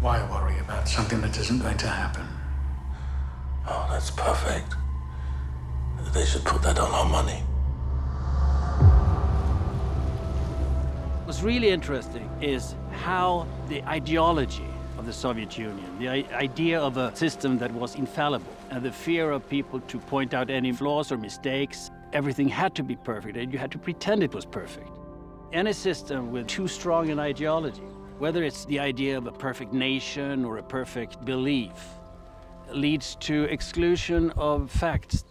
Why worry about something that isn't going to happen? Oh, that's perfect. They should put that on our money. What's really interesting is how the ideology of the Soviet Union, the idea of a system that was infallible, and the fear of people to point out any flaws or mistakes, everything had to be perfect, and you had to pretend it was perfect. Any system with too strong an ideology, whether it's the idea of a perfect nation or a perfect belief, leads to exclusion of facts.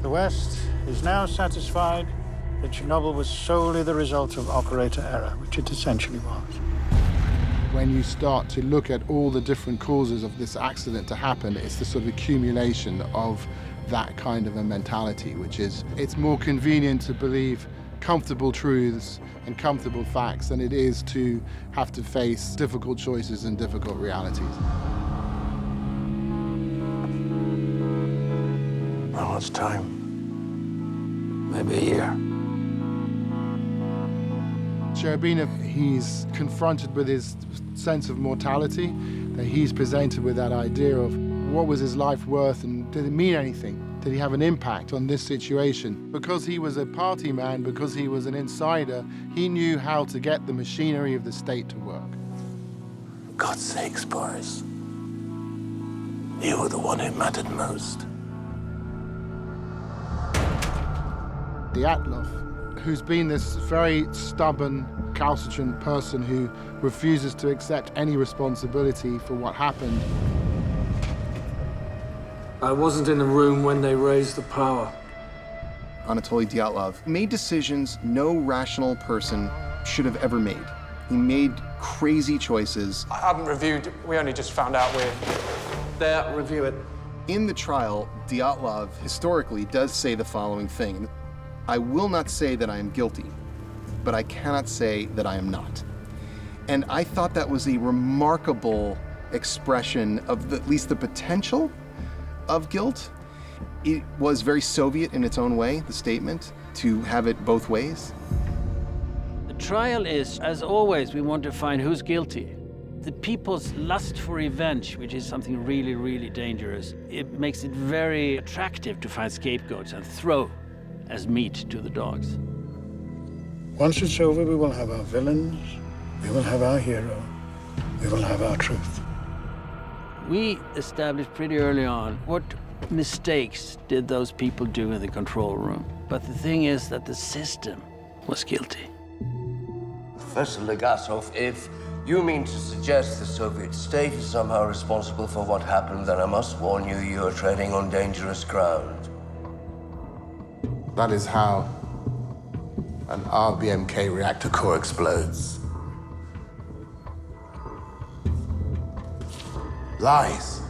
The West is now satisfied that Chernobyl was solely the result of operator error, which it essentially was. When you start to look at all the different causes of this accident to happen, it's the sort of accumulation of that kind of a mentality, which is, it's more convenient to believe comfortable truths and comfortable facts than it is to have to face difficult choices and difficult realities. How much time? Maybe a year. Chernobyl, he's confronted with his sense of mortality, that he's presented with that idea of what was his life worth and did it mean anything? Did he have an impact on this situation? Because he was a party man, because he was an insider, he knew how to get the machinery of the state to work. For God's sakes, Boris. You were the one who mattered most. Dyatlov, who's been this very stubborn, recalcitrant person who refuses to accept any responsibility for what happened. I wasn't in the room when they raised the power. Anatoly Dyatlov made decisions no rational person should have ever made. He made crazy choices. I haven't reviewed, we only just found out we're there. Review it. In the trial, Dyatlov historically does say the following thing: I will not say that I am guilty, but I cannot say that I am not. And I thought that was a remarkable expression of at least the potential of guilt. It was very Soviet in its own way, the statement, to have it both ways. The trial is, as always, we want to find who's guilty. The people's lust for revenge, which is something really, really dangerous, it makes it very attractive to find scapegoats and throw as meat to the dogs. Once it's over, we will have our villains, we will have our hero, we will have our truth. We established pretty early on what mistakes did those people do in the control room. But the thing is that the system was guilty. Professor Legasov, if you mean to suggest the Soviet state is somehow responsible for what happened, then I must warn you, you are treading on dangerous ground. That is how an RBMK reactor core explodes. Lies.